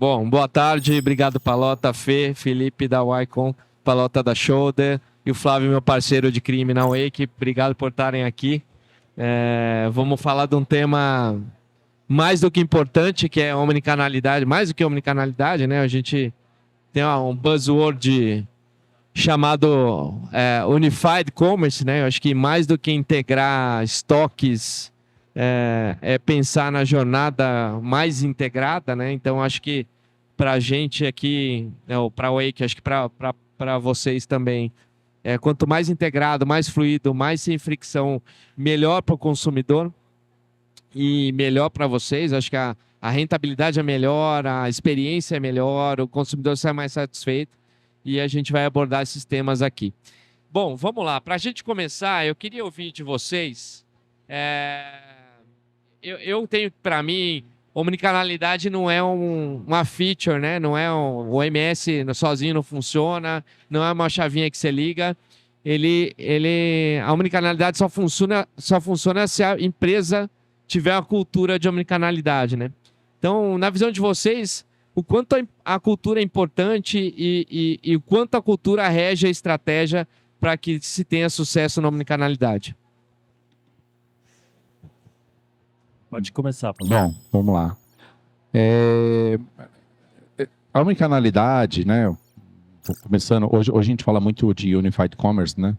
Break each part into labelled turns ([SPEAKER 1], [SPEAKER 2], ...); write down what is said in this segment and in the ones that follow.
[SPEAKER 1] Bom, boa tarde, obrigado Palota, Fê, Felipe da Wycom, Palota da Shoulder e o Flávio, meu parceiro de crime na Wake, obrigado por estarem aqui. Vamos falar de um tema mais do que importante, que é omnicanalidade, mais do que omnicanalidade, né? A gente tem um buzzword chamado Unified Commerce, né? Eu acho que mais do que integrar estoques, é pensar na jornada mais integrada, né? Então, acho que para a gente aqui, para a Wake, acho que para vocês também, quanto mais integrado, mais fluido, mais sem fricção, melhor para o consumidor e melhor para vocês. Acho que a rentabilidade é melhor, a experiência é melhor, o consumidor sai mais satisfeito e a gente vai abordar esses temas aqui. Bom, vamos lá. Para a gente começar, eu queria ouvir de vocês. Eu tenho, para mim, omnicanalidade não é uma feature, né? Não é o MS sozinho não funciona, não é uma chavinha que você liga. A omnicanalidade só funciona se a empresa tiver uma cultura de omnicanalidade, né? Então, na visão de vocês, o quanto a cultura é importante e o quanto a cultura rege a estratégia para que se tenha sucesso na omnicanalidade.
[SPEAKER 2] Pode começar, Paulo.
[SPEAKER 3] Bom, vamos lá. A omnicanalidade, né? Começando, hoje a gente fala muito de Unified Commerce, né?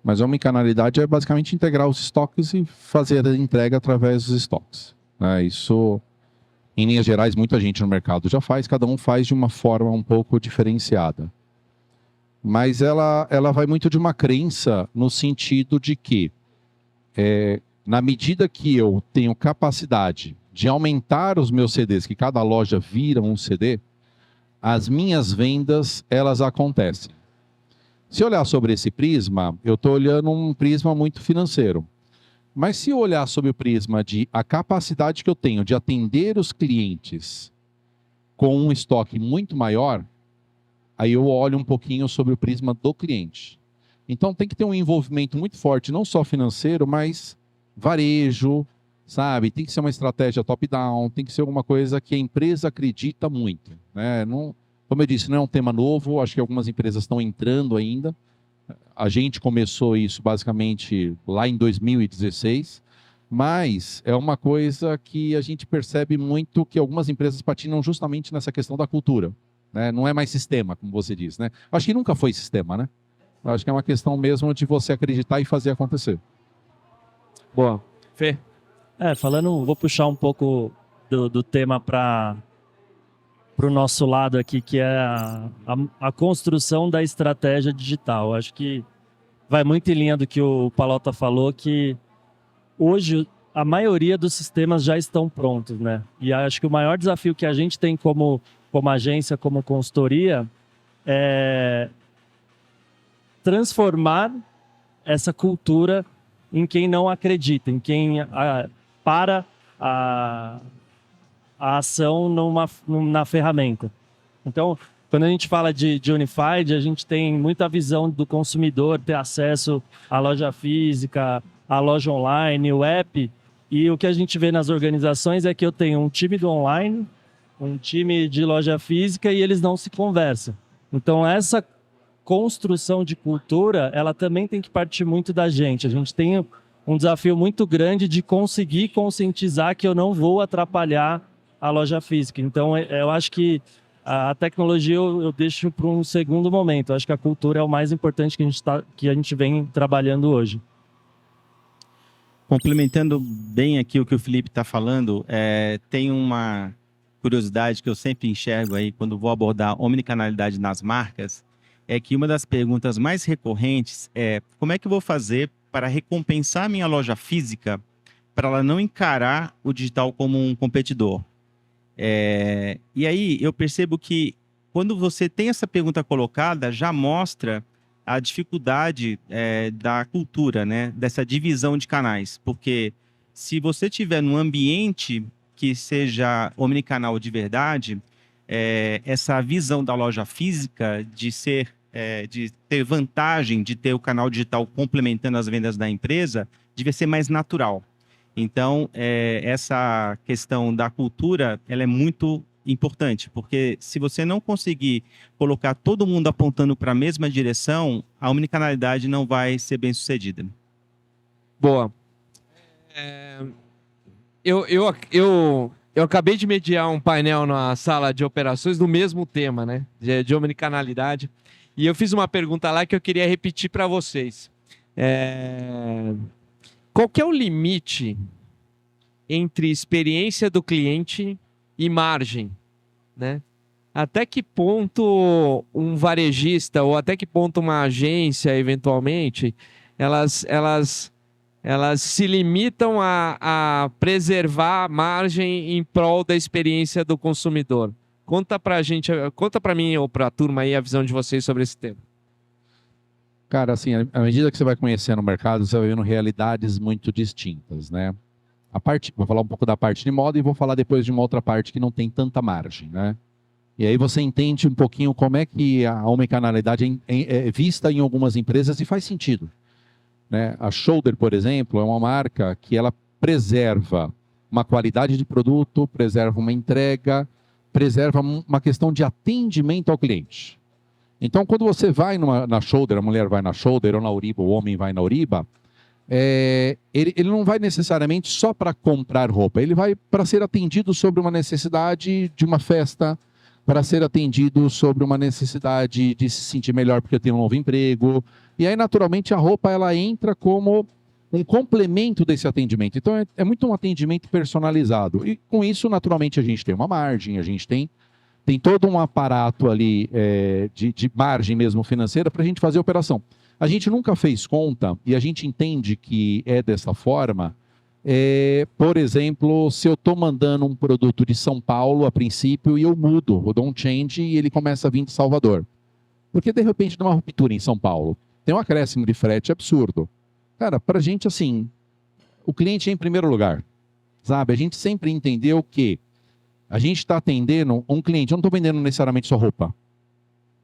[SPEAKER 3] Mas a omnicanalidade é basicamente integrar os estoques e fazer a entrega através dos estoques, né? Isso, em linhas gerais, muita gente no mercado já faz, cada um faz de uma forma um pouco diferenciada. Mas ela vai muito de uma crença no sentido de que, na medida que eu tenho capacidade de aumentar os meus CDs, que cada loja vira um CD, as minhas vendas, elas acontecem. Se olhar sobre esse prisma, eu estou olhando um prisma muito financeiro. Mas se eu olhar sobre o prisma de a capacidade que eu tenho de atender os clientes com um estoque muito maior, aí eu olho um pouquinho sobre o prisma do cliente. Então tem que ter um envolvimento muito forte, não só financeiro, mas varejo, sabe? Tem que ser uma estratégia top-down, tem que ser alguma coisa que a empresa acredita muito, né? Não, como eu disse, não é um tema novo, acho que algumas empresas estão entrando ainda. A gente começou isso basicamente lá em 2016, mas é uma coisa que a gente percebe muito que algumas empresas patinam justamente nessa questão da cultura, né? Não é mais sistema, como você diz, né? Acho que nunca foi sistema, né? Acho que é uma questão mesmo de você acreditar e fazer acontecer.
[SPEAKER 1] Boa. Fê?
[SPEAKER 2] Vou puxar um pouco do tema para o nosso lado aqui, que é a construção da estratégia digital. Acho que vai muito em linha do que o Palota falou, que hoje a maioria dos sistemas já estão prontos, né? E acho que o maior desafio que a gente tem como agência, como consultoria, é transformar essa cultura em quem não acredita, em quem para a ação na ferramenta. Então, quando a gente fala de Unified, a gente tem muita visão do consumidor ter acesso à loja física, à loja online, o app, e o que a gente vê nas organizações é que eu tenho um time do online, um time de loja física e eles não se conversam. Então, essa construção de cultura, ela também tem que partir muito da gente. A gente tem um desafio muito grande de conseguir conscientizar que eu não vou atrapalhar a loja física. Então, eu acho que a tecnologia eu deixo para um segundo momento. Eu acho que a cultura é o mais importante que a gente vem trabalhando hoje.
[SPEAKER 4] Complementando bem aqui o que o Felipe está falando, tem uma curiosidade que eu sempre enxergo aí quando vou abordar omnicanalidade nas marcas, é que uma das perguntas mais recorrentes é como é que eu vou fazer para recompensar a minha loja física para ela não encarar o digital como um competidor. E aí eu percebo que quando você tem essa pergunta colocada, já mostra a dificuldade da cultura, né? Dessa divisão de canais. Porque se você tiver num ambiente que seja omnicanal de verdade, essa visão da loja física de ter vantagem de ter o canal digital complementando as vendas da empresa, devia ser mais natural. Então, essa questão da cultura, ela é muito importante, porque se você não conseguir colocar todo mundo apontando para a mesma direção, a omnicanalidade não vai ser bem sucedida.
[SPEAKER 1] Boa. Eu acabei de mediar um painel na sala de operações do mesmo tema, né? De omnicanalidade. E eu fiz uma pergunta lá que eu queria repetir para vocês. Qual que é o limite entre experiência do cliente e margem, né? Até que ponto um varejista ou até que ponto uma agência, eventualmente, elas se limitam a preservar a margem em prol da experiência do consumidor? Conta pra gente, conta pra mim ou pra turma aí a visão de vocês sobre esse tema.
[SPEAKER 3] Cara, assim, à medida que você vai conhecendo o mercado, você vai vendo realidades muito distintas, né? Vou falar um pouco da parte de moda e vou falar depois de uma outra parte que não tem tanta margem, né? E aí você entende um pouquinho como é que a omnicanalidade é vista em algumas empresas e faz sentido, né? A Shoulder, por exemplo, é uma marca que ela preserva uma qualidade de produto, preserva uma entrega, preserva uma questão de atendimento ao cliente. Então, quando você vai na Shoulder, a mulher vai na Shoulder, ou na Uriba, o homem vai na Uriba, ele não vai necessariamente só para comprar roupa, ele vai para ser atendido sobre uma necessidade de uma festa, para ser atendido sobre uma necessidade de se sentir melhor porque tem um novo emprego. E aí, naturalmente, a roupa ela entra como um complemento desse atendimento. Então, é muito um atendimento personalizado. E com isso, naturalmente, a gente tem uma margem, a gente tem todo um aparato ali de margem mesmo financeira para a gente fazer a operação. A gente nunca fez conta e a gente entende que é dessa forma. Por exemplo, se eu estou mandando um produto de São Paulo a princípio e eu mudo, eu dou um change e ele começa a vir de Salvador. Porque de repente tem uma ruptura em São Paulo, tem um acréscimo de frete absurdo. Cara, para a gente assim, o cliente é em primeiro lugar, sabe? A gente sempre entendeu que a gente está atendendo um cliente, eu não estou vendendo necessariamente só roupa.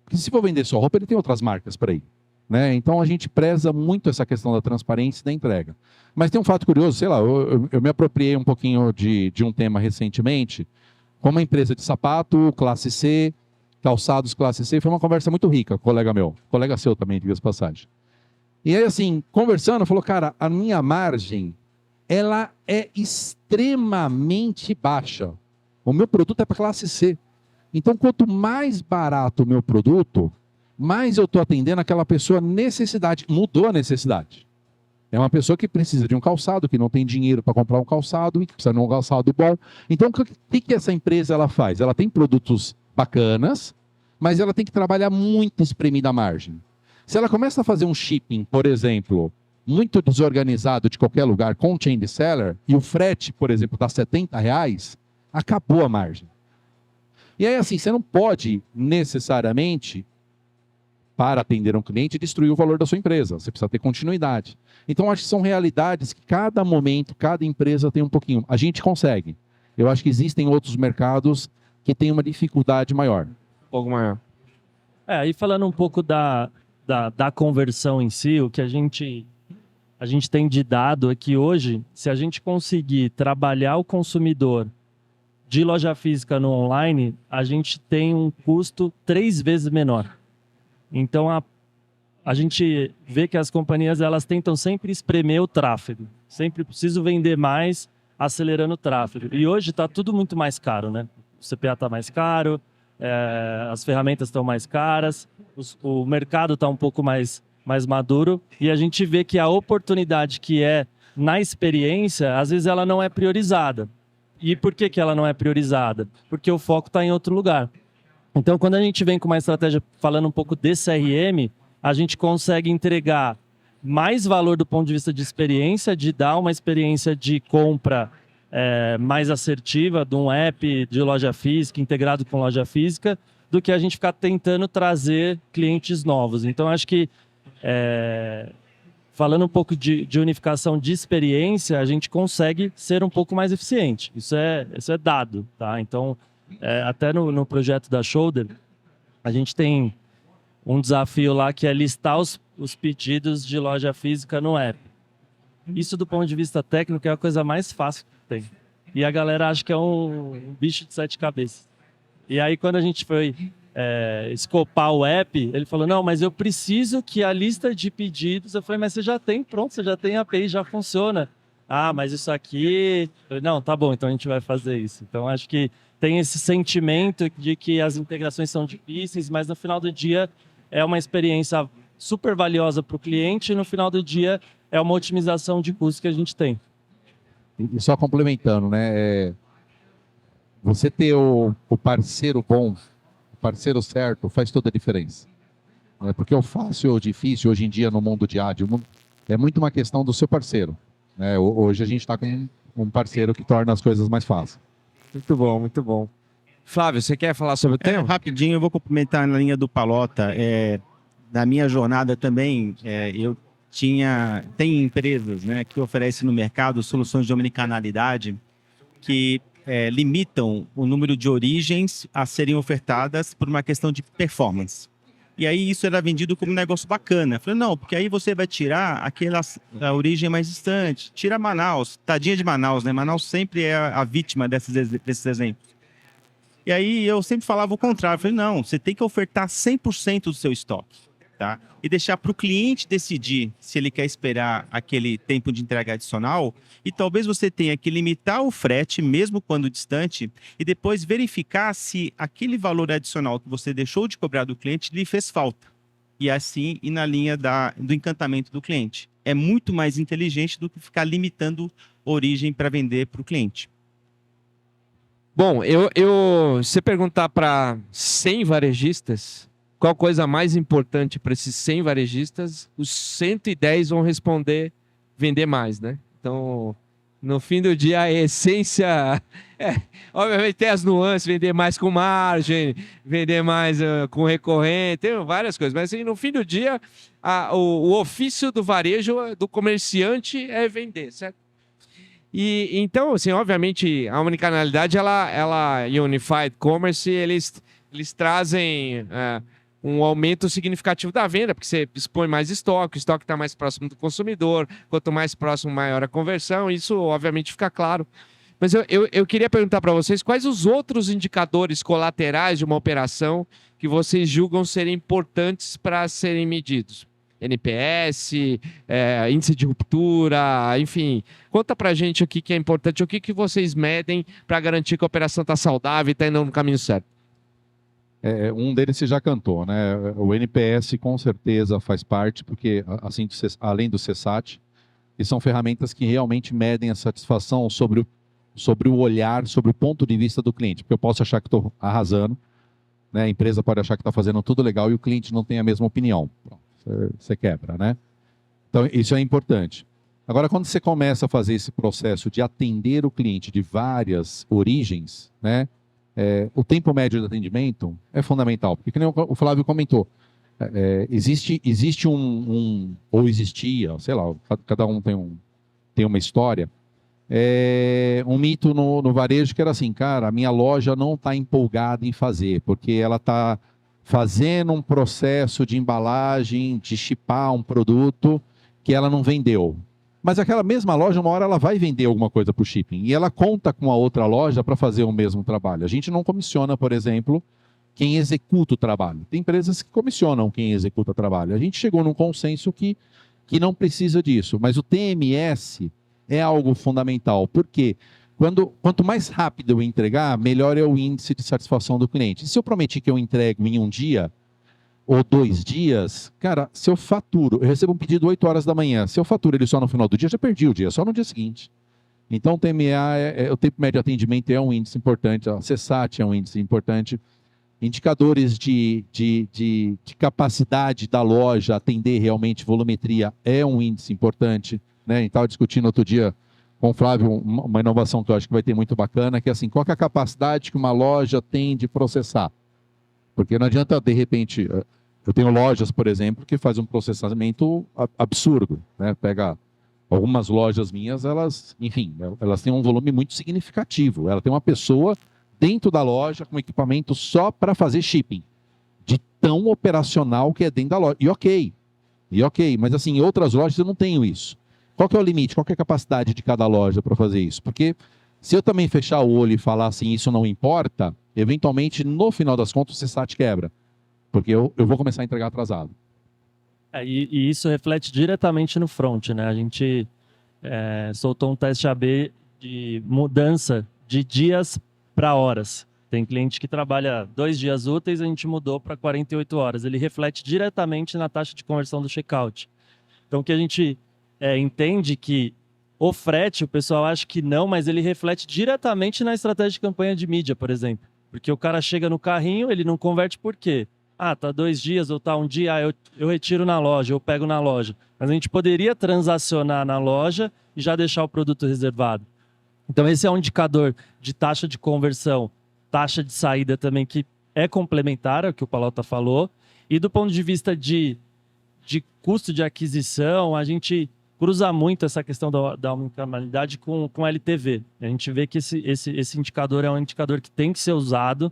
[SPEAKER 3] Porque se for vender só roupa, ele tem outras marcas para ir. Né? Então a gente preza muito essa questão da transparência e da entrega. Mas tem um fato curioso, sei lá, eu me apropriei um pouquinho de um tema recentemente, com uma empresa de sapato, classe C, calçados classe C, foi uma conversa muito rica, colega meu, colega seu também, diga-se passagem. E aí assim, conversando, falou, cara, a minha margem, ela é extremamente baixa. O meu produto é para classe C. Então, quanto mais barato o meu produto, mais eu estou atendendo aquela pessoa necessidade. Mudou a necessidade. É uma pessoa que precisa de um calçado, que não tem dinheiro para comprar um calçado e que precisa de um calçado bom. Então, o que essa empresa ela faz? Ela tem produtos bacanas, mas ela tem que trabalhar muito espremida a margem. Se ela começa a fazer um shipping, por exemplo, muito desorganizado de qualquer lugar com chain de seller, e o frete, por exemplo, está R$70, acabou a margem. E aí, assim, você não pode necessariamente, para atender um cliente, destruir o valor da sua empresa. Você precisa ter continuidade. Então, acho que são realidades que cada momento, cada empresa tem um pouquinho. A gente consegue. Eu acho que existem outros mercados que têm uma dificuldade maior.
[SPEAKER 1] Um pouco maior.
[SPEAKER 2] Aí falando um pouco da conversão em si, o que a gente tem de dado é que hoje, se a gente conseguir trabalhar o consumidor de loja física no online, a gente tem um custo 3 vezes menor. Então, a gente vê que as companhias elas tentam sempre espremer o tráfego. Sempre preciso vender mais, acelerando o tráfego. E hoje está tudo muito mais caro, né? O CPA está mais caro, as ferramentas estão mais caras, o mercado está um pouco mais maduro. E a gente vê que a oportunidade que é na experiência, às vezes ela não é priorizada. E por que ela não é priorizada? Porque o foco está em outro lugar. Então, quando a gente vem com uma estratégia falando um pouco de CRM, a gente consegue entregar mais valor do ponto de vista de experiência, de dar uma experiência de compra mais assertiva de um app de loja física, integrado com loja física, do que a gente ficar tentando trazer clientes novos. Então, acho que falando um pouco de unificação de experiência, a gente consegue ser um pouco mais eficiente. Isso é dado, tá? Então, até no projeto da Shoulder, a gente tem um desafio lá que é listar os pedidos de loja física no app. Isso, do ponto de vista técnico, é a coisa mais fácil que tem. E a galera acha que é um bicho de 7 cabeças. E aí, quando a gente foi escopar o app, ele falou, não, mas eu preciso que a lista de pedidos... Eu falei, mas você já tem, pronto, você já tem a API, já funciona. Ah, mas isso aqui... Eu falei, não, tá bom, então a gente vai fazer isso. Então, acho que tem esse sentimento de que as integrações são difíceis, mas no final do dia é uma experiência super valiosa para o cliente e no final do dia é uma otimização de custos que a gente tem.
[SPEAKER 3] E só complementando, né? Você ter o parceiro bom, o parceiro certo, faz toda a diferença. Né? Porque o fácil ou o difícil, hoje em dia, no mundo de áudio, é muito uma questão do seu parceiro. Né? Hoje a gente está com um parceiro que torna as coisas mais fáceis.
[SPEAKER 1] Muito bom, muito bom. Flávio, você quer falar sobre o tema?
[SPEAKER 4] Rapidinho, eu vou complementar na linha do Palota. Na minha jornada também, tem empresas, né, que oferecem no mercado soluções de omnicanalidade que limitam o número de origens a serem ofertadas por uma questão de performance. E aí isso era vendido como um negócio bacana. Eu falei, não, porque aí você vai tirar a origem mais distante. Tira Manaus, tadinha de Manaus, né? Manaus sempre é a vítima desses exemplos. E aí eu sempre falava o contrário. Eu falei, não, você tem que ofertar 100% do seu estoque, tá? E deixar para o cliente decidir se ele quer esperar aquele tempo de entrega adicional. E talvez você tenha que limitar o frete, mesmo quando distante, e depois verificar se aquele valor adicional que você deixou de cobrar do cliente lhe fez falta. E assim ir na linha do encantamento do cliente. É muito mais inteligente do que ficar limitando origem para vender para o cliente.
[SPEAKER 1] Bom, se perguntar para 100 varejistas, qual coisa mais importante para esses 100 varejistas, os 110 vão responder vender mais, né? Então, no fim do dia, a essência obviamente tem as nuances, vender mais com margem, vender mais com recorrente, tem várias coisas, mas assim, no fim do dia, o ofício do varejo, do comerciante é vender, certo? E então, assim, obviamente, a omnicanalidade, e o Unified Commerce, eles trazem um aumento significativo da venda, porque você expõe mais estoque, o estoque está mais próximo do consumidor, quanto mais próximo, maior a conversão, isso obviamente fica claro. Mas eu queria perguntar para vocês quais os outros indicadores colaterais de uma operação que vocês julgam serem importantes para serem medidos? NPS, índice de ruptura, enfim. Conta pra gente o que é importante, o que vocês medem para garantir que a operação está saudável e está indo no caminho certo.
[SPEAKER 3] Um deles você já cantou, né? O NPS com certeza faz parte, porque assim, além do CSAT, e são ferramentas que realmente medem a satisfação sobre o olhar, sobre o ponto de vista do cliente. Porque eu posso achar que estou arrasando, né? A empresa pode achar que está fazendo tudo legal e o cliente não tem a mesma opinião. Você quebra, né? Então, isso é importante. Agora, quando você começa a fazer esse processo de atender o cliente de várias origens, né? O tempo médio de atendimento é fundamental. Porque, como o Flávio comentou, existe ou existia, sei lá, cada um tem uma história, um mito no varejo que era assim, cara, a minha loja não está empolgada em fazer, porque ela está fazendo um processo de embalagem, de chipar um produto que ela não vendeu. Mas aquela mesma loja, uma hora ela vai vender alguma coisa para o shipping. E ela conta com a outra loja para fazer o mesmo trabalho. A gente não comissiona, por exemplo, quem executa o trabalho. Tem empresas que comissionam quem executa o trabalho. A gente chegou num consenso que não precisa disso. Mas o TMS é algo fundamental. Por quê? Quanto mais rápido eu entregar, melhor é o índice de satisfação do cliente. Se eu prometi que eu entrego em um dia ou 2 dias, cara, se eu recebo um pedido 8 horas da manhã, se eu faturo ele só no final do dia, já perdi o dia, só no dia seguinte. Então, o TMA, o tempo médio de atendimento é um índice importante, a CSAT é um índice importante. Indicadores de capacidade da loja atender realmente volumetria é um índice importante, né? A gente estava discutindo outro dia com o Flávio uma inovação que eu acho que vai ter muito bacana, que é assim, qual é a capacidade que uma loja tem de processar? Porque não adianta, de repente, eu tenho lojas, por exemplo, que fazem um processamento absurdo, né? Pega algumas lojas minhas, elas têm um volume muito significativo. Ela tem uma pessoa dentro da loja com equipamento só para fazer shipping, de tão operacional que é dentro da loja. E ok, mas assim, em outras lojas eu não tenho isso. Qual que é o limite? Qual que é a capacidade de cada loja para fazer isso? Porque se eu também fechar o olho e falar assim, isso não importa, Eventualmente, no final das contas, o CSAT quebra. Porque eu vou começar a entregar atrasado.
[SPEAKER 2] E isso reflete diretamente no front, né? A gente soltou um teste AB de mudança de dias para horas. Tem cliente que trabalha 2 dias úteis, a gente mudou para 48 horas. Ele reflete diretamente na taxa de conversão do checkout. Então, o que a gente entende que o frete, o pessoal acha que não, mas ele reflete diretamente na estratégia de campanha de mídia, por exemplo. Porque o cara chega no carrinho, ele não converte por quê? Ah, tá 2 dias ou tá 1 dia, eu retiro na loja, eu pego na loja. Mas a gente poderia transacionar na loja e já deixar o produto reservado. Então, esse é um indicador de taxa de conversão, taxa de saída também, que é complementar ao que o Pallotta falou. E do ponto de vista de custo de aquisição, a gente cruza muito essa questão da omnicanalidade com LTV. A gente vê que esse indicador é um indicador que tem que ser usado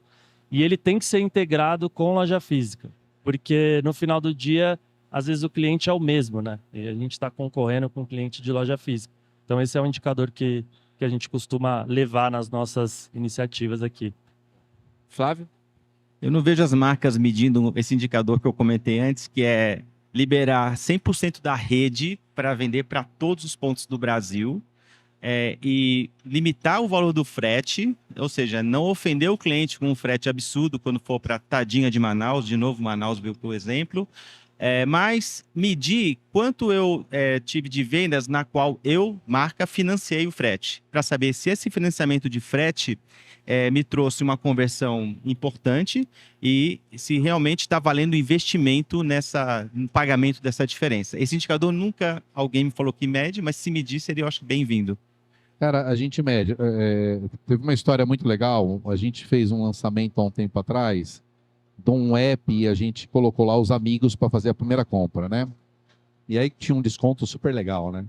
[SPEAKER 2] e ele tem que ser integrado com loja física. Porque no final do dia, às vezes o cliente é o mesmo, né? E a gente está concorrendo com o cliente de loja física. Então esse é um indicador que a gente costuma levar nas nossas iniciativas aqui.
[SPEAKER 1] Flávio?
[SPEAKER 4] Eu não vejo as marcas medindo esse indicador que eu comentei antes, que é liberar 100% da rede para vender para todos os pontos do Brasil e limitar o valor do frete, ou seja, não ofender o cliente com um frete absurdo quando for para Tadinha de Manaus, de novo Manaus veio por exemplo, mas medir quanto eu tive de vendas na qual eu, marca, financiei o frete, para saber se esse financiamento de frete me trouxe uma conversão importante e se realmente está valendo investimento no pagamento dessa diferença. Esse indicador nunca alguém me falou que mede, mas se medir seria, eu acho, bem-vindo.
[SPEAKER 3] Cara, a gente mede. Teve uma história muito legal. A gente fez um lançamento há um tempo atrás de um app e a gente colocou lá os amigos para fazer a primeira compra, né? E aí tinha um desconto super legal, né?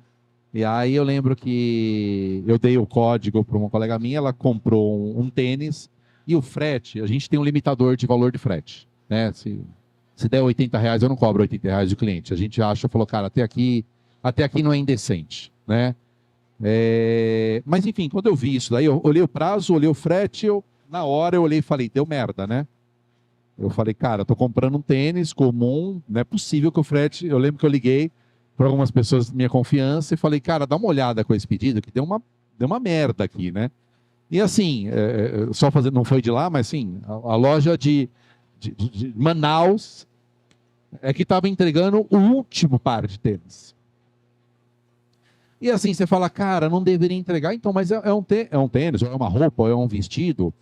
[SPEAKER 3] E aí eu lembro que eu dei o código para uma colega minha, ela comprou um tênis e o frete, a gente tem um limitador de valor de frete, né? Se der R$80, eu não cobro R$80 do cliente. A gente acha, falou, cara, até aqui não é indecente, né? Mas enfim, quando eu vi isso daí, eu olhei o prazo, olhei o frete, na hora eu olhei e falei, deu merda, né? Eu falei, cara, eu tô comprando um tênis comum, não é possível que o frete... Eu lembro que eu liguei para algumas pessoas de minha confiança e falei, cara, dá uma olhada com esse pedido, que deu uma merda aqui, né? E assim, só fazendo, não foi de lá, mas sim, a loja de Manaus que estava entregando o último par de tênis. E assim, você fala, cara, não deveria entregar, então, mas é um tênis, ou é uma roupa, ou é um vestido.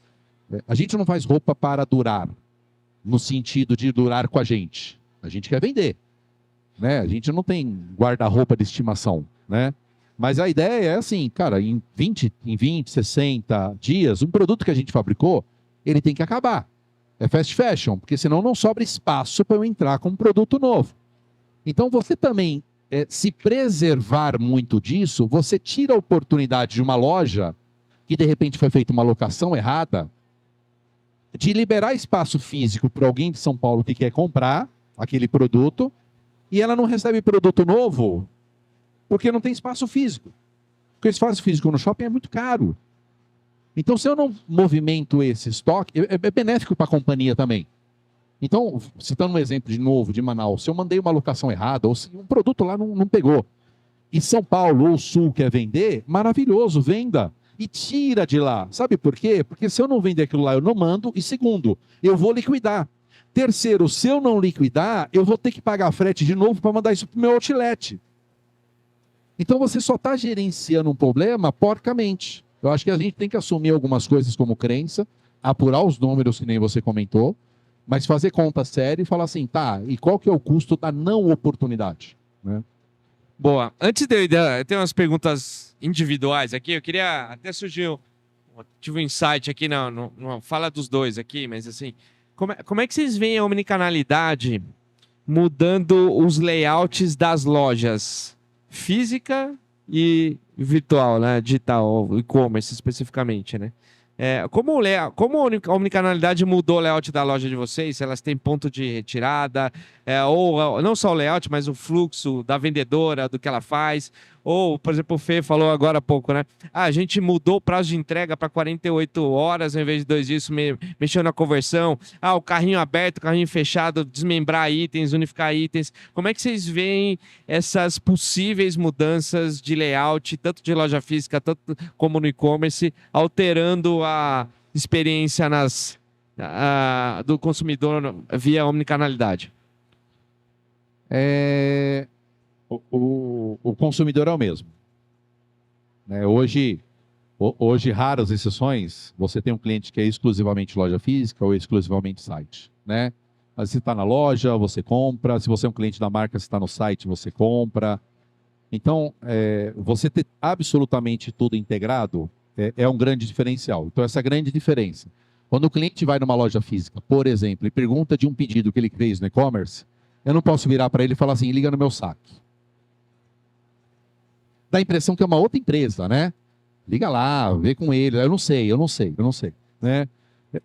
[SPEAKER 3] A gente não faz roupa para durar, no sentido de durar com a gente. A gente quer vender, né? A gente não tem guarda-roupa de estimação, né? Mas a ideia é assim, cara, em 20, 60 dias, um produto que a gente fabricou, ele tem que acabar. É fast fashion, porque senão não sobra espaço para eu entrar com um produto novo. Então você também, se preservar muito disso, você tira a oportunidade de uma loja que de repente foi feita uma locação errada, de liberar espaço físico para alguém de São Paulo que quer comprar aquele produto e ela não recebe produto novo porque não tem espaço físico. Porque o espaço físico no shopping é muito caro. Então, se eu não movimento esse estoque, é benéfico para a companhia também. Então, citando um exemplo de novo de Manaus, se eu mandei uma locação errada ou se um produto lá não pegou e São Paulo ou Sul quer vender, maravilhoso, venda. E tira de lá. Sabe por quê? Porque se eu não vender aquilo lá, eu não mando. E segundo, eu vou liquidar. Terceiro, se eu não liquidar, eu vou ter que pagar frete de novo para mandar isso para o meu outlet. Então você só está gerenciando um problema porcamente. Eu acho que a gente tem que assumir algumas coisas como crença, apurar os números que nem você comentou, mas fazer conta séria e falar assim, tá, e qual que é o custo da não oportunidade? Né?
[SPEAKER 1] Boa. Antes de eu ter umas perguntas individuais aqui, eu queria até tive um insight aqui na fala dos dois aqui, mas assim, como é que vocês veem a omnicanalidade mudando os layouts das lojas física e virtual, né, digital, e-commerce especificamente, né? Como a omnicanalidade mudou o layout da loja de vocês? Se elas têm ponto de retirada, ou não só o layout, mas o fluxo da vendedora, do que ela faz, Ou, por exemplo, o Fê falou agora há pouco, né? Ah, a gente mudou o prazo de entrega para 48 horas em vez de 2 dias, mexeu na conversão. Ah, o carrinho aberto, o carrinho fechado, desmembrar itens, unificar itens. Como é que vocês veem essas possíveis mudanças de layout, tanto de loja física, tanto como no e-commerce, alterando a experiência do consumidor via omnicanalidade?
[SPEAKER 3] O consumidor é o mesmo, né? Hoje, raras exceções, você tem um cliente que é exclusivamente loja física ou exclusivamente site, né? Mas se está na loja, você compra. Se você é um cliente da marca, se está no site, você compra. Então, você ter absolutamente tudo integrado é um grande diferencial. Então, essa é a grande diferença. Quando o cliente vai numa loja física, por exemplo, e pergunta de um pedido que ele fez no e-commerce, eu não posso virar para ele e falar assim, liga no meu saque. Dá a impressão que é uma outra empresa, né? Liga lá, vê com ele. Eu não sei, né?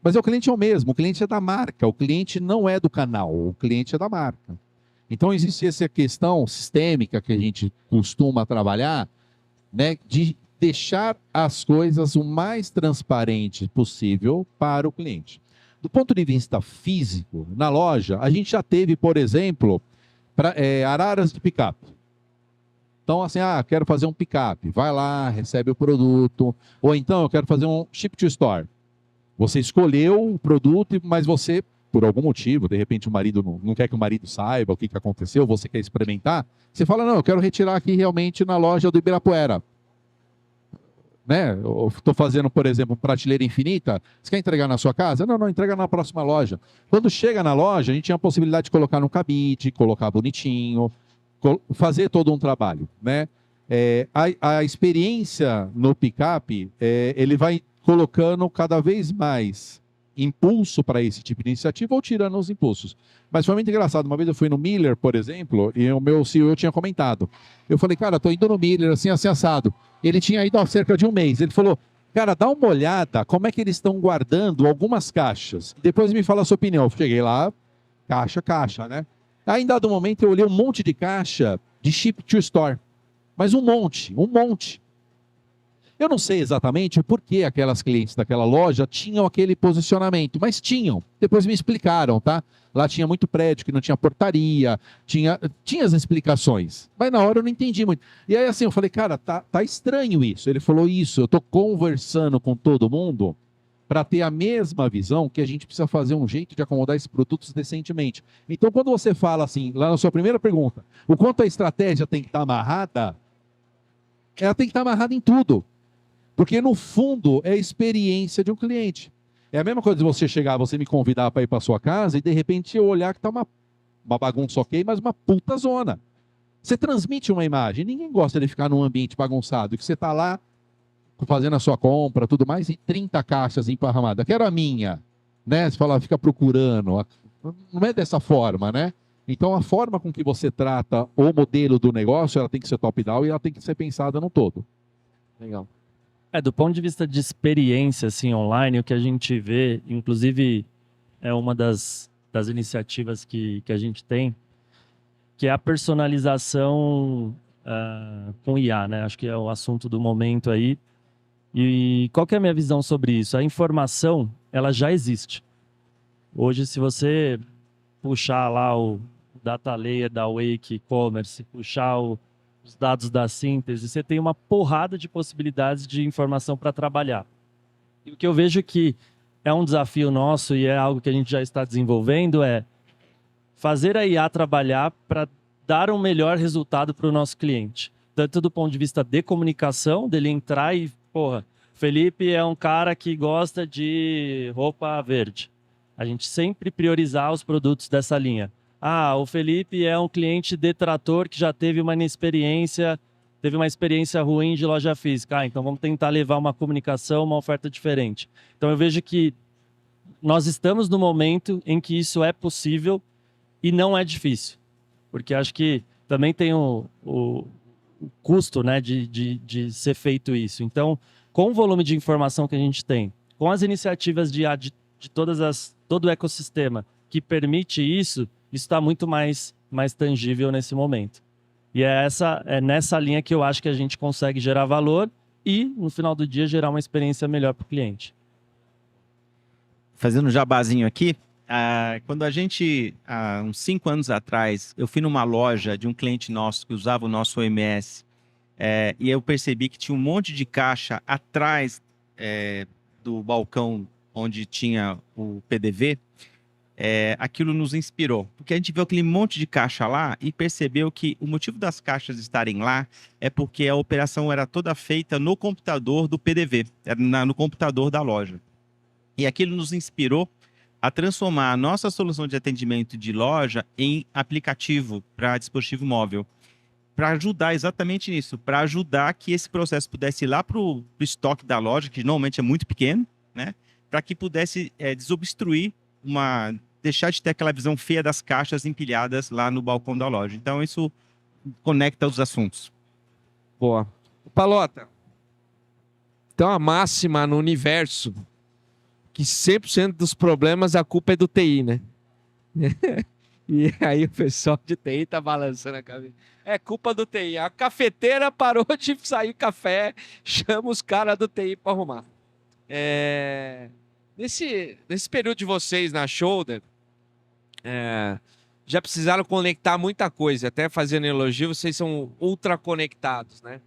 [SPEAKER 3] Mas o cliente é o mesmo, o cliente é da marca, o cliente não é do canal, o cliente é da marca. Então existe essa questão sistêmica que a gente costuma trabalhar, né, de deixar as coisas o mais transparente possível para o cliente. Do ponto de vista físico, na loja, a gente já teve, por exemplo, araras de picape. Então, assim, quero fazer um picape. Vai lá, recebe o produto. Ou então, eu quero fazer um ship to store. Você escolheu o produto, mas você, por algum motivo, de repente o marido não quer que o marido saiba o que aconteceu, você quer experimentar, você fala, não, eu quero retirar aqui realmente na loja do Ibirapuera. Né? Eu estou fazendo, por exemplo, prateleira infinita. Você quer entregar na sua casa? Não, entrega na próxima loja. Quando chega na loja, a gente tinha a possibilidade de colocar no cabide, colocar bonitinho, fazer todo um trabalho, né? A experiência no picape, ele vai colocando cada vez mais impulso para esse tipo de iniciativa ou tirando os impulsos. Mas foi muito engraçado. Uma vez eu fui no Miller, por exemplo, e o meu CEO tinha comentado. Eu falei, cara, estou indo no Miller, assim assado. Ele tinha ido há cerca de um mês. Ele falou, cara, dá uma olhada como é que eles estão guardando algumas caixas. Depois me fala a sua opinião. Eu cheguei lá, caixa, né? Aí, em dado momento, eu olhei um monte de caixa de ship to store. Mas um monte. Eu não sei exatamente por que aquelas clientes daquela loja tinham aquele posicionamento, mas tinham. Depois me explicaram, tá? Lá tinha muito prédio que não tinha portaria, tinha as explicações. Mas na hora eu não entendi muito. E aí, assim, eu falei, cara, tá estranho isso. Ele falou isso, eu estou conversando com todo mundo para ter a mesma visão que a gente precisa fazer um jeito de acomodar esses produtos decentemente. Então, quando você fala assim, lá na sua primeira pergunta, o quanto a estratégia tem que estar amarrada, ela tem que estar amarrada em tudo. Porque, no fundo, é a experiência de um cliente. É a mesma coisa de você chegar, você me convidar para ir para a sua casa e, de repente, eu olhar que está uma bagunça ok, mas uma puta zona. Você transmite uma imagem. Ninguém gosta de ficar num ambiente bagunçado, que você está lá fazendo a sua compra, tudo mais, e 30 caixas emparramadas. Quero a minha, né? Você fala, fica procurando. Não é dessa forma, né? Então, a forma com que você trata o modelo do negócio, ela tem que ser top-down e ela tem que ser pensada no todo.
[SPEAKER 1] Legal.
[SPEAKER 2] Do ponto de vista de experiência, assim, online, o que a gente vê, inclusive, é uma das iniciativas que a gente tem, que é a personalização com IA, né? Acho que é o assunto do momento aí. E qual que é a minha visão sobre isso? A informação, ela já existe. Hoje, se você puxar lá o data layer da Wake e-commerce, puxar os dados da síntese, você tem uma porrada de possibilidades de informação para trabalhar. E o que eu vejo que é um desafio nosso e é algo que a gente já está desenvolvendo é fazer a IA trabalhar para dar um melhor resultado para o nosso cliente. Tanto do ponto de vista de comunicação, dele entrar e, Felipe é um cara que gosta de roupa verde. A gente sempre priorizar os produtos dessa linha. O Felipe é um cliente detrator que já teve uma experiência ruim de loja física. Então vamos tentar levar uma comunicação, uma oferta diferente. Então eu vejo que nós estamos no momento em que isso é possível e não é difícil. Porque acho que também tem o custo, né, de ser feito isso. Então, com o volume de informação que a gente tem, com as iniciativas de todo o ecossistema que permite isso está muito mais tangível nesse momento. E é nessa linha que eu acho que a gente consegue gerar valor e, no final do dia, gerar uma experiência melhor para o cliente.
[SPEAKER 4] Fazendo um jabazinho aqui, quando a gente, há uns 5 anos atrás, eu fui numa loja de um cliente nosso que usava o nosso OMS, e eu percebi que tinha um monte de caixa atrás do balcão onde tinha o PDV. Aquilo nos inspirou, porque a gente viu aquele monte de caixa lá e percebeu que o motivo das caixas estarem lá é porque a operação era toda feita no computador do PDV, no computador da loja. E aquilo nos inspirou a transformar a nossa solução de atendimento de loja em aplicativo para dispositivo móvel, para ajudar exatamente nisso, para ajudar que esse processo pudesse ir lá para o estoque da loja, que normalmente é muito pequeno, né? Para que pudesse desobstruir deixar de ter aquela visão feia das caixas empilhadas lá no balcão da loja. Então, isso conecta os assuntos.
[SPEAKER 1] Boa. Palota, tem uma máxima no universo que 100% dos problemas a culpa é do TI, né? E aí o pessoal de TI tá balançando a cabeça. É culpa do TI. A cafeteira parou de sair café, chama os caras do TI para arrumar. Nesse período de vocês na Shoulder, já precisaram conectar muita coisa. Até fazendo elogio, vocês são ultra conectados, né?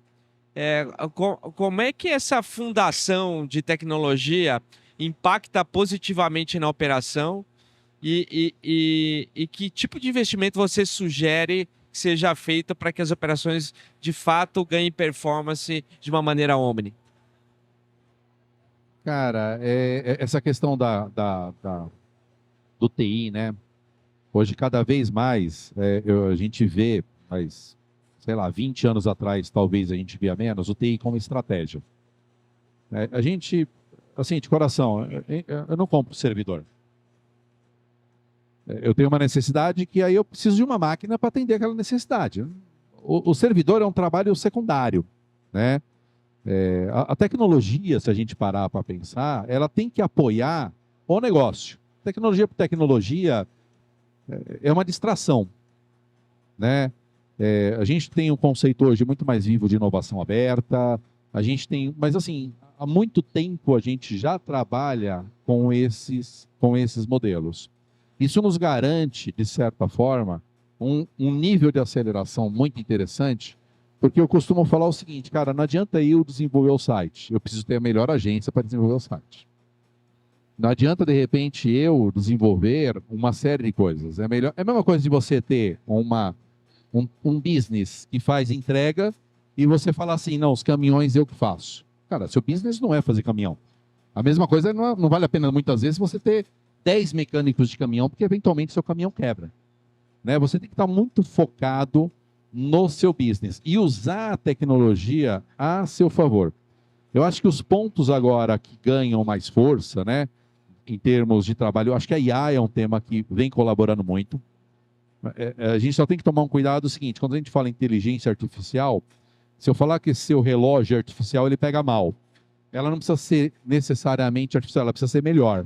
[SPEAKER 1] Como é que essa fundação de tecnologia impacta positivamente na operação e que tipo de investimento você sugere que seja feito para que as operações de fato ganhem performance de uma maneira omni?
[SPEAKER 3] Cara, essa questão do TI, né? Hoje, cada vez mais, a gente vê, mas, sei lá, 20 anos atrás, talvez a gente via menos, o TI como estratégia. A gente, assim, de coração, eu não compro servidor. Eu tenho uma necessidade que aí eu preciso de uma máquina para atender aquela necessidade. O servidor é um trabalho secundário, né? A tecnologia, se a gente parar para pensar, ela tem que apoiar o negócio. Tecnologia por tecnologia é uma distração, né? A gente tem um conceito hoje muito mais vivo de inovação aberta. A gente tem, mas assim, há muito tempo a gente já trabalha com esses modelos. Isso nos garante, de certa forma, um nível de aceleração muito interessante, porque eu costumo falar o seguinte, cara, não adianta eu desenvolver o site, eu preciso ter a melhor agência para desenvolver o site. Não adianta, de repente, eu desenvolver uma série de coisas. É a mesma coisa de você ter um business que faz entrega e você falar assim, não, os caminhões eu que faço. Cara, seu business não é fazer caminhão. A mesma coisa não vale a pena, muitas vezes, você ter 10 mecânicos de caminhão, porque eventualmente seu caminhão quebra. Né? Você tem que estar muito focado no seu business e usar a tecnologia a seu favor. Eu acho que os pontos agora que ganham mais força, né, em termos de trabalho, eu acho que a IA é um tema que vem colaborando muito. A gente só tem que tomar um cuidado seguinte, quando a gente fala em inteligência artificial, se eu falar que seu relógio é artificial, ele pega mal. Ela não precisa ser necessariamente artificial, ela precisa ser melhor.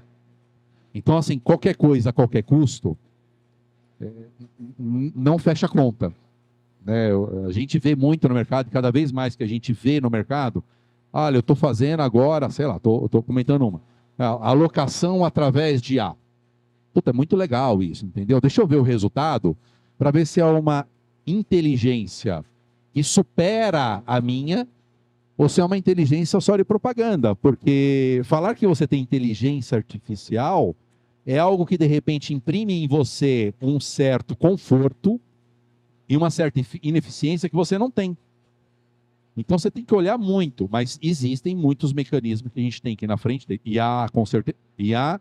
[SPEAKER 3] Então, assim, qualquer coisa a qualquer custo, não fecha a conta. Né? A gente vê muito no mercado, cada vez mais que a gente vê no mercado, olha, eu estou fazendo agora, sei lá, estou comentando uma, alocação através de IA. Puta, é muito legal isso, entendeu? Deixa eu ver o resultado para ver se é uma inteligência que supera a minha ou se é uma inteligência só de propaganda. Porque falar que você tem inteligência artificial é algo que, de repente, imprime em você um certo conforto e uma certa ineficiência que você não tem. Então, você tem que olhar muito, mas existem muitos mecanismos que a gente tem aqui na frente. IA, com certeza, IA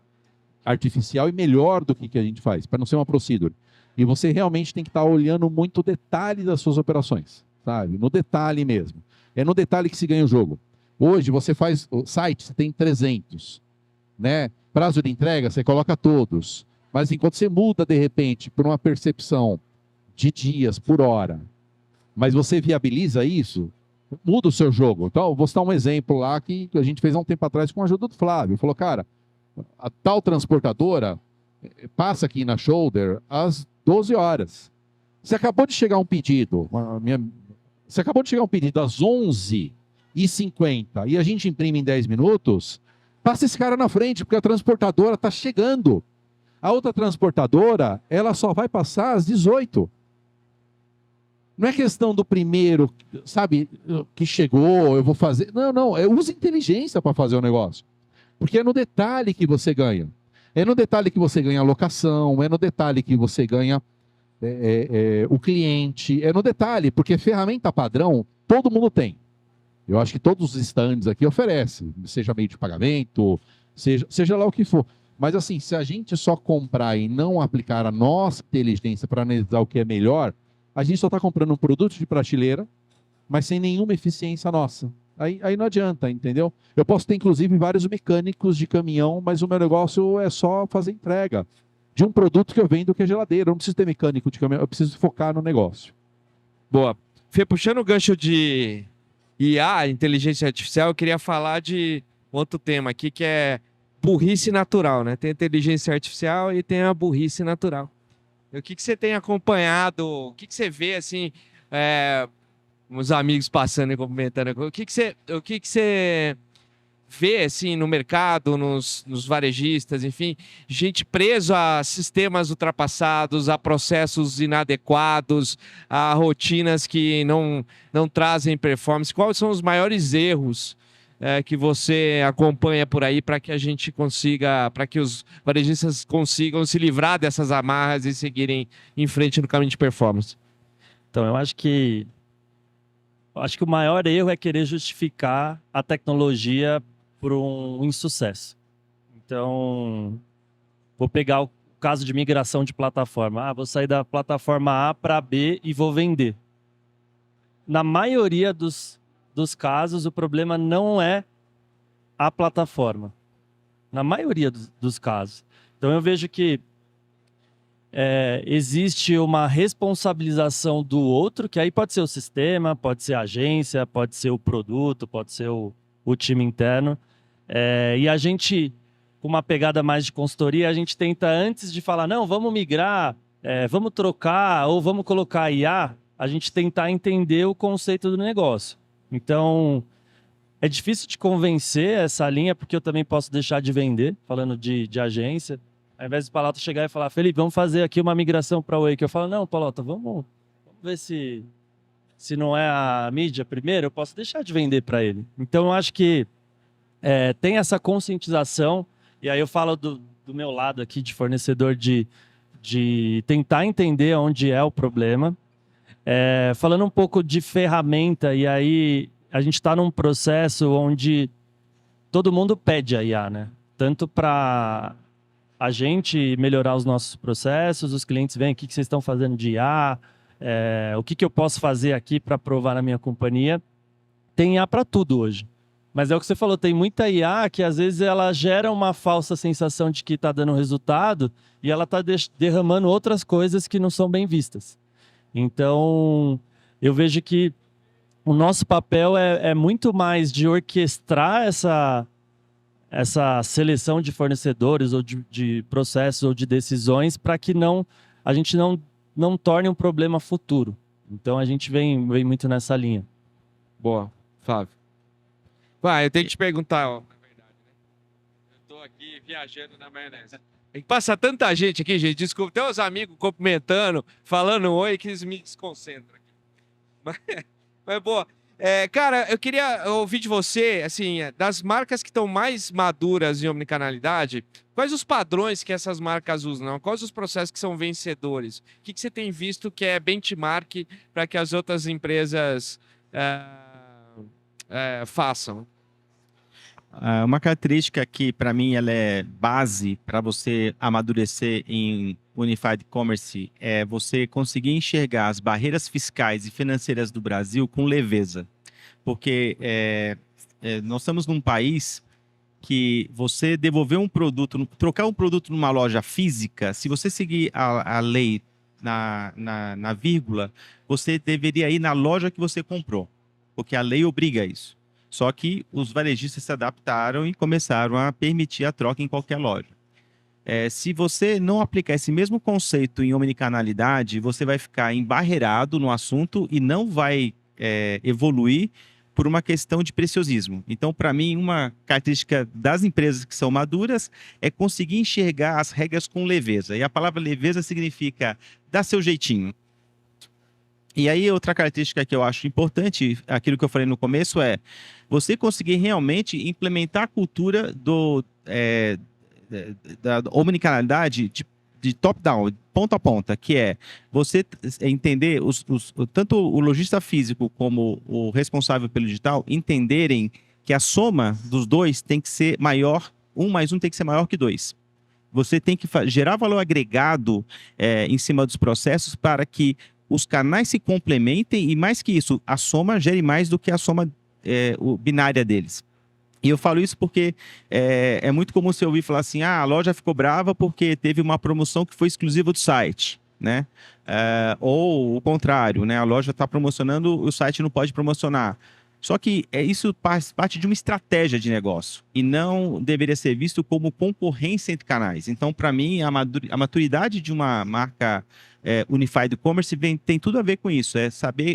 [SPEAKER 3] artificial e melhor do que a gente faz, para não ser uma procedure. E você realmente tem que estar olhando muito o detalhe das suas operações, sabe? No detalhe mesmo. É no detalhe que se ganha o jogo. Hoje, você faz o site, você tem 300, né? Prazo de entrega, você coloca todos. Mas enquanto você muda, de repente, por uma percepção de dias por hora, mas você viabiliza isso, muda o seu jogo. Então, vou citar um exemplo lá que a gente fez há um tempo atrás com a ajuda do Flávio. Falou, cara, a tal transportadora passa aqui na Shoulder às 12 horas. Se acabou de chegar um pedido, se acabou de chegar um pedido às 11h50 e a gente imprime em 10 minutos, passa esse cara na frente, porque a transportadora está chegando. A outra transportadora, ela só vai passar às 18h. Não é questão do primeiro, sabe, que chegou, eu vou fazer. Não, não, usa inteligência para fazer o negócio. Porque é no detalhe que você ganha. É no detalhe que você ganha a locação, é no detalhe que você ganha o cliente, é no detalhe, porque ferramenta padrão todo mundo tem. Eu acho que todos os stands aqui oferecem, seja meio de pagamento, seja lá o que for. Mas assim, se a gente só comprar e não aplicar a nossa inteligência para analisar o que é melhor, a gente só está comprando um produto de prateleira, mas sem nenhuma eficiência nossa. Aí não adianta, entendeu? Eu posso ter, inclusive, vários mecânicos de caminhão, mas o meu negócio é só fazer entrega de um produto que eu vendo que é geladeira. Eu não preciso ter mecânico de caminhão, eu preciso focar no negócio.
[SPEAKER 1] Boa. Fê, puxando o gancho de IA, inteligência artificial, eu queria falar de outro tema aqui, que é burrice natural, né? Tem a inteligência artificial e tem a burrice natural. O que você tem acompanhado? O que você vê, assim, os amigos passando e comentando? O que você vê, assim, no mercado, nos varejistas, enfim, gente preso a sistemas ultrapassados, a processos inadequados, a rotinas que não trazem performance? Quais são os maiores erros que você acompanha por aí para que a gente consiga, para que os varejistas consigam se livrar dessas amarras e seguirem em frente no caminho de performance?
[SPEAKER 2] Então, eu acho que o maior erro é querer justificar a tecnologia por um insucesso. Então, vou pegar o caso de migração de plataforma. Vou sair da plataforma A para B e vou vender. Na maioria dos casos, o problema não é a plataforma. Na maioria dos casos. Então, eu vejo que existe uma responsabilização do outro, que aí pode ser o sistema, pode ser a agência, pode ser o produto, pode ser o time interno. E a gente, com uma pegada mais de consultoria, a gente tenta, antes de falar, não, vamos migrar, vamos trocar ou vamos colocar IA, a gente tentar entender o conceito do negócio. Então, é difícil de convencer essa linha, porque eu também posso deixar de vender, falando de agência. Ao invés do Palota chegar e falar, Felipe, vamos fazer aqui uma migração para o Wake. Eu falo, não, Palota, vamos ver se não é a mídia primeiro, eu posso deixar de vender para ele. Então, eu acho que tem essa conscientização, e aí eu falo do meu lado aqui de fornecedor de tentar entender onde é o problema. Falando um pouco de ferramenta, e aí a gente está num processo onde todo mundo pede a IA, né? Tanto para a gente melhorar os nossos processos, os clientes veem o que vocês estão fazendo de IA, o que eu posso fazer aqui para provar na minha companhia. Tem IA para tudo hoje. Mas é o que você falou, tem muita IA que às vezes ela gera uma falsa sensação de que está dando resultado e ela está derramando outras coisas que não são bem vistas. Então, eu vejo que o nosso papel é muito mais de orquestrar essa seleção de fornecedores ou de processos ou de decisões para que a gente não torne um problema futuro. Então, a gente vem muito nessa linha.
[SPEAKER 1] Boa. Flávio. Eu tenho que te perguntar, ó, na verdade, né? Eu tô aqui viajando na maionese. É que passa tanta gente aqui, gente, desculpa, tem uns amigos cumprimentando, falando oi, que eles me desconcentram aqui. Mas boa. Cara, eu queria ouvir de você, assim, das marcas que estão mais maduras em omnicanalidade, quais os padrões que essas marcas usam? Quais os processos que são vencedores? O que você tem visto que é benchmark para que as outras empresas façam?
[SPEAKER 4] Uma característica que, para mim, ela é base para você amadurecer em Unified Commerce é você conseguir enxergar as barreiras fiscais e financeiras do Brasil com leveza. Porque nós estamos num país que você devolver um produto, trocar um produto numa loja física, se você seguir a lei na vírgula, você deveria ir na loja que você comprou, porque a lei obriga isso. Só que os varejistas se adaptaram e começaram a permitir a troca em qualquer loja. Se você não aplicar esse mesmo conceito em omnicanalidade, você vai ficar embarreirado no assunto e não vai evoluir por uma questão de preciosismo. Então, para mim, uma característica das empresas que são maduras é conseguir enxergar as regras com leveza. E a palavra leveza significa dar seu jeitinho. E aí, outra característica que eu acho importante, aquilo que eu falei no começo, é você conseguir realmente implementar a cultura da omnicanalidade de top-down, ponta a ponta, que é você entender, tanto o lojista físico como o responsável pelo digital, entenderem que a soma dos dois tem que ser maior, 1 mais 1 tem que ser maior que 2. Você tem que gerar valor agregado em cima dos processos para que os canais se complementem e, mais que isso, a soma gere mais do que a soma binária deles. E eu falo isso porque é muito comum você ouvir falar assim, a loja ficou brava porque teve uma promoção que foi exclusiva do site, né? Ou o contrário, né? A loja está promocionando, o site não pode promocionar. Só que isso faz parte de uma estratégia de negócio e não deveria ser visto como concorrência entre canais. Então, para mim, a maturidade de uma marca Unified Commerce tem tudo a ver com isso.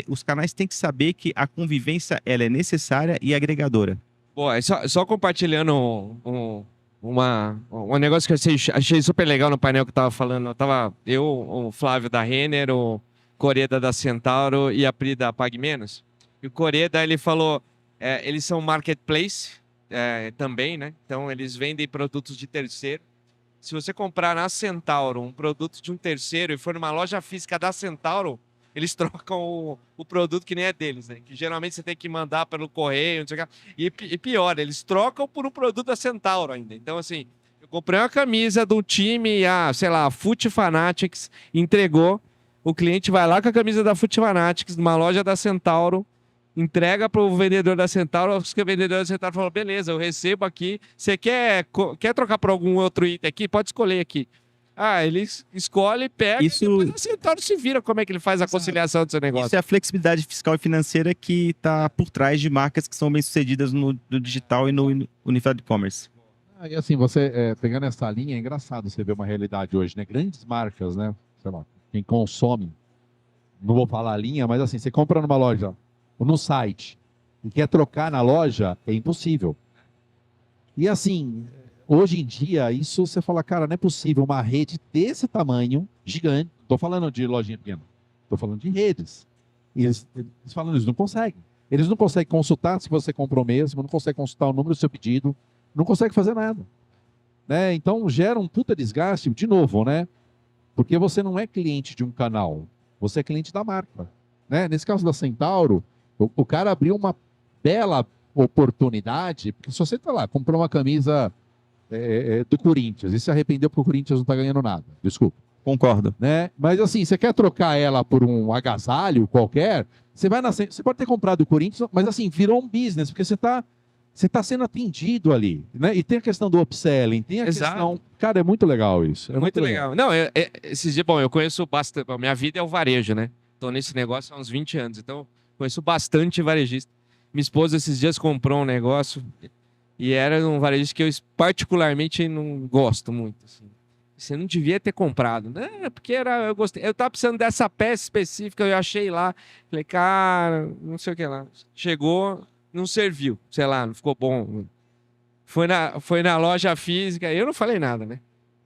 [SPEAKER 4] Os canais têm que saber que a convivência ela é necessária e agregadora.
[SPEAKER 1] Bom, só compartilhando um negócio que eu achei super legal no painel que eu tava falando. O Flávio da Renner, o Coreda da Centauro e a Pri da Pague Menos. E o Coreda, ele falou, eles são marketplace também, né? Então, eles vendem produtos de terceiro. Se você comprar na Centauro um produto de um terceiro e for numa loja física da Centauro, eles trocam o produto que nem é deles, né? Que geralmente você tem que mandar pelo correio, não sei o que. E pior, eles trocam por um produto da Centauro ainda. Então, assim, eu comprei uma camisa de um time, sei lá, Foot Fanatics, entregou. O cliente vai lá com a camisa da Foot Fanatics, numa loja da Centauro, entrega para o vendedor da Centauro, o vendedor da Centauro falou, beleza, eu recebo aqui, você quer trocar por algum outro item aqui? Pode escolher aqui. Ele escolhe, pega e depois a Centauro se vira como é que ele faz a conciliação do seu negócio.
[SPEAKER 4] Isso é a flexibilidade fiscal e financeira que está por trás de marcas que são bem-sucedidas no digital e no Unified Commerce.
[SPEAKER 3] E assim, você pegando essa linha, é engraçado você ver uma realidade hoje, né? Grandes marcas, né? Sei lá, quem consome, não vou falar a linha, mas assim, você compra numa loja ou no site e quer trocar na loja, é impossível. E assim, hoje em dia, isso você fala, cara, não é possível uma rede desse tamanho, gigante, estou falando de lojinha pequena, estou falando de redes. E eles falam, eles não conseguem. Eles não conseguem consultar se você comprou mesmo, não conseguem consultar o número do seu pedido, não conseguem fazer nada. Né? Então, gera um puta desgaste, de novo, né? Porque você não é cliente de um canal, você é cliente da marca. Né? Nesse caso da Centauro, o cara abriu uma bela oportunidade, porque se você está lá, comprou uma camisa do Corinthians e se arrependeu porque o Corinthians não está ganhando nada, desculpa.
[SPEAKER 4] Concordo.
[SPEAKER 3] Né? Mas assim, você quer trocar ela por um agasalho qualquer, você pode ter comprado o Corinthians, mas assim, virou um business, porque você está sendo atendido ali, né? E tem a questão do upselling, tem a questão... Cara, é muito legal isso. É
[SPEAKER 1] muito legal. Não, esses dias, bom, eu conheço bastante, minha vida é o varejo, né? Estou nesse negócio há uns 20 anos, então conheço bastante varejista. Minha esposa esses dias comprou um negócio e era um varejista que eu particularmente não gosto muito, assim. Você não devia ter comprado, né? Porque eu gostei. Eu tava precisando dessa peça específica, eu achei lá. Falei, cara, não sei o que lá. Chegou, não serviu, sei lá, não ficou bom. Foi na loja física, eu não falei nada, né?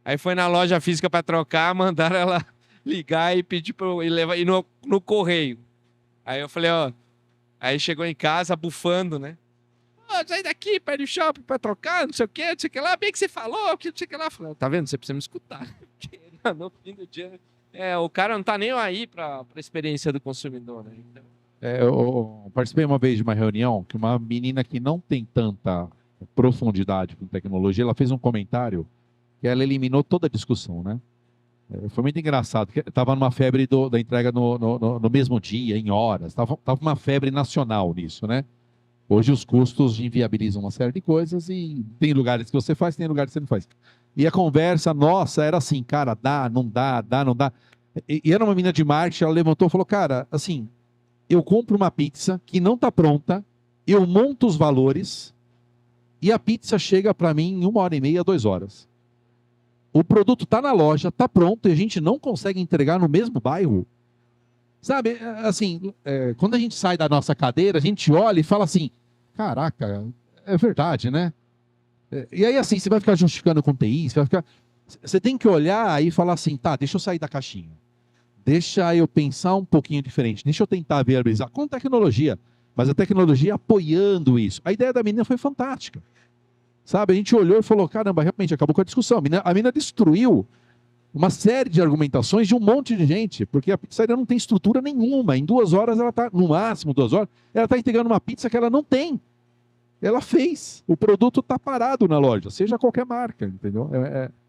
[SPEAKER 1] Aí foi na loja física para trocar, mandaram ela ligar e pedir para eu levar no correio. Aí eu falei, aí chegou em casa bufando, né? Sai daqui, pede o shopping pra trocar, não sei o que lá, bem que você falou, que não sei o que lá. Falei, tá vendo? Você precisa me escutar. Porque no fim do dia, o cara não tá nem aí pra experiência do consumidor, né? Então...
[SPEAKER 3] eu participei uma vez de uma reunião que uma menina que não tem tanta profundidade com tecnologia, ela fez um comentário que ela eliminou toda a discussão, né? Foi muito engraçado, porque estava numa febre da entrega no mesmo dia, em horas, tava uma febre nacional nisso, né? Hoje os custos inviabilizam uma série de coisas e tem lugares que você faz, tem lugares que você não faz. E a conversa, nossa, era assim, cara, dá, não dá. E era uma menina de marketing, ela levantou e falou, cara, assim, eu compro uma pizza que não está pronta, eu monto os valores e a pizza chega para mim em 1h30, 2 horas. o produto está na loja, está pronto e a gente não consegue entregar no mesmo bairro. Sabe, assim, quando a gente sai da nossa cadeira, a gente olha e fala assim, caraca, é verdade, né? E aí, assim, você vai ficar justificando com TI, você tem que olhar e falar assim, tá, deixa eu sair da caixinha. Deixa eu pensar um pouquinho diferente. Deixa eu tentar viabilizar com tecnologia. Mas a tecnologia apoiando isso. A ideia da menina foi fantástica. Sabe, a gente olhou e falou, caramba, realmente acabou com a discussão. A menina destruiu uma série de argumentações de um monte de gente, porque a pizzaria não tem estrutura nenhuma. Em 2 horas, ela está, no máximo 2 horas, ela está entregando uma pizza que ela não tem. Ela fez. O produto está parado na loja, seja qualquer marca, entendeu?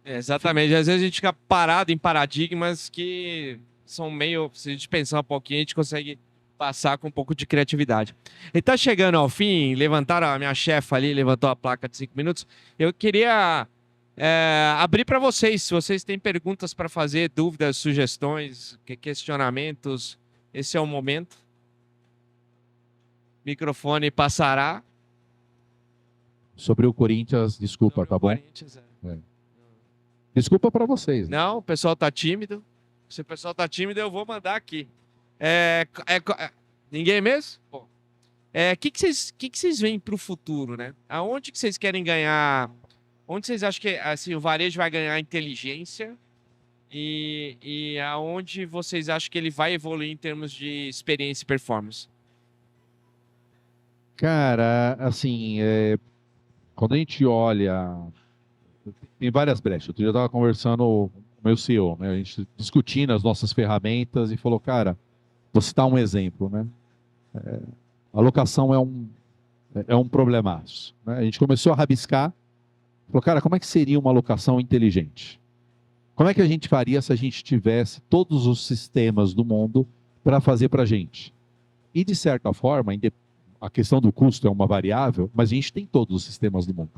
[SPEAKER 1] Exatamente. Às vezes a gente fica parado em paradigmas que são meio... Se a gente pensar um pouquinho, a gente consegue passar com um pouco de criatividade. E tá chegando ao fim, levantaram, a minha chefa ali levantou a placa de 5 minutos. Eu queria abrir para vocês, se vocês têm perguntas para fazer, dúvidas, sugestões, questionamentos, esse é o momento. Microfone passará.
[SPEAKER 3] Sobre o Corinthians, desculpa,
[SPEAKER 1] Sobre
[SPEAKER 3] tá
[SPEAKER 1] o
[SPEAKER 3] bom?
[SPEAKER 1] Corinthians,
[SPEAKER 3] Desculpa para vocês. Né?
[SPEAKER 1] Não, o pessoal tá tímido. Se o pessoal tá tímido, eu vou mandar aqui. Ninguém mesmo? O que vocês veem para o futuro, né? Aonde que vocês querem ganhar? Onde vocês acham que assim, o varejo vai ganhar inteligência? E aonde vocês acham que ele vai evoluir em termos de experiência e performance?
[SPEAKER 3] Cara, assim, quando a gente olha, tem várias brechas. Outro dia eu estava conversando com o meu CEO, né? A gente discutindo as nossas ferramentas e falou, cara, vou citar um exemplo, né? A locação é um problemaço. Né? A gente começou a rabiscar, falou, cara, como é que seria uma locação inteligente? Como é que a gente faria se a gente tivesse todos os sistemas do mundo para fazer para a gente? E, de certa forma, a questão do custo é uma variável, mas a gente tem todos os sistemas do mundo.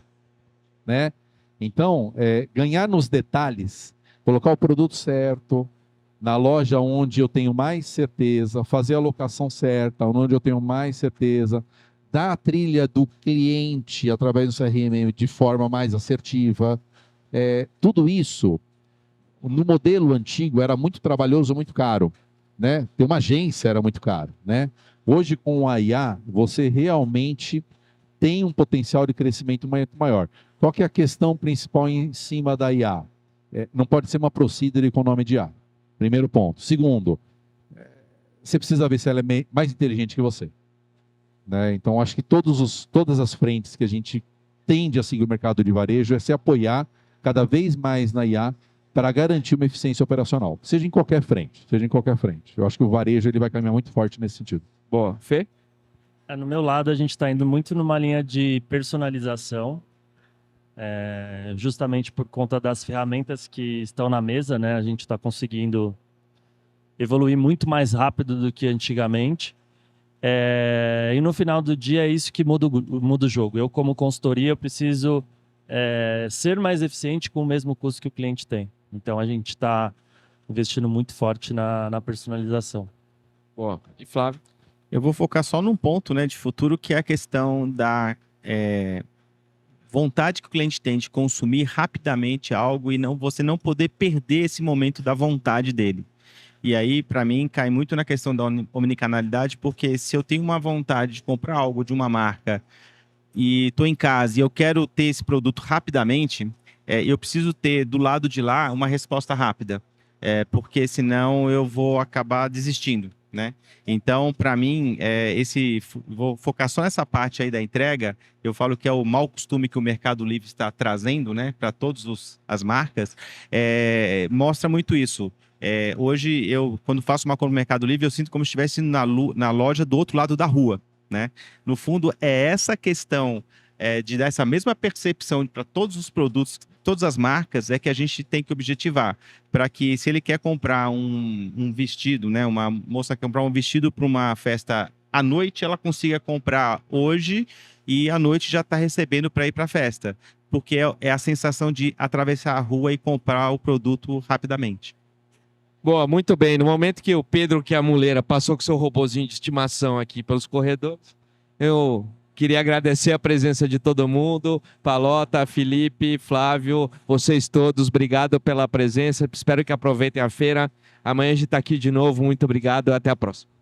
[SPEAKER 3] Né? Então, ganhar nos detalhes, colocar o produto certo, na loja onde eu tenho mais certeza, fazer a locação certa, onde eu tenho mais certeza, dar a trilha do cliente através do CRM de forma mais assertiva. Tudo isso, no modelo antigo, era muito trabalhoso, muito caro. Né? Ter uma agência era muito caro. Né? Hoje, com a IA, você realmente tem um potencial de crescimento muito maior. Qual que é a questão principal em cima da IA? Não pode ser uma procedure com nome de IA. Primeiro ponto. Segundo, você precisa ver se ela é mais inteligente que você. Né? Então, acho que todas as frentes que a gente tende a seguir o mercado de varejo é se apoiar cada vez mais na IA para garantir uma eficiência operacional. Seja em qualquer frente. Eu acho que o varejo ele vai caminhar muito forte nesse sentido.
[SPEAKER 1] Boa. Fê?
[SPEAKER 2] No meu lado, a gente está indo muito numa linha de personalização, justamente por conta das ferramentas que estão na mesa, né? A gente está conseguindo evoluir muito mais rápido do que antigamente. E no final do dia é isso que muda o jogo. Eu, como consultoria, eu preciso ser mais eficiente com o mesmo custo que o cliente tem. Então, a gente está investindo muito forte na personalização.
[SPEAKER 1] Boa. E Flávio?
[SPEAKER 4] Eu vou focar só num ponto, né, de futuro, que é a questão da vontade que o cliente tem de consumir rapidamente algo e você não poder perder esse momento da vontade dele. E aí, para mim, cai muito na questão da omnicanalidade, porque se eu tenho uma vontade de comprar algo de uma marca e estou em casa e eu quero ter esse produto rapidamente, eu preciso ter do lado de lá uma resposta rápida, porque senão eu vou acabar desistindo. Né? Então, para mim, vou focar só nessa parte aí da entrega. Eu falo que é o mau costume que o Mercado Livre está trazendo, né, para todas as marcas. Mostra muito isso. Hoje, quando faço uma compra no Mercado Livre, eu sinto como se estivesse na loja do outro lado da rua. Né? No fundo, é essa questão de dar essa mesma percepção para todos os produtos, todas as marcas, que a gente tem que objetivar. Para que, se ele quer comprar um vestido, né, uma moça quer comprar um vestido para uma festa à noite, ela consiga comprar hoje e à noite já está recebendo para ir para a festa. Porque é a sensação de atravessar a rua e comprar o produto rapidamente.
[SPEAKER 1] Boa, muito bem. No momento que o Pedro, que é a muleira, passou com seu robozinho de estimação aqui pelos corredores, eu Queria agradecer a presença de todo mundo, Pallotta, Felipe, Flávio, vocês todos, obrigado pela presença, espero que aproveitem a feira. Amanhã a gente está aqui de novo, muito obrigado e até a próxima.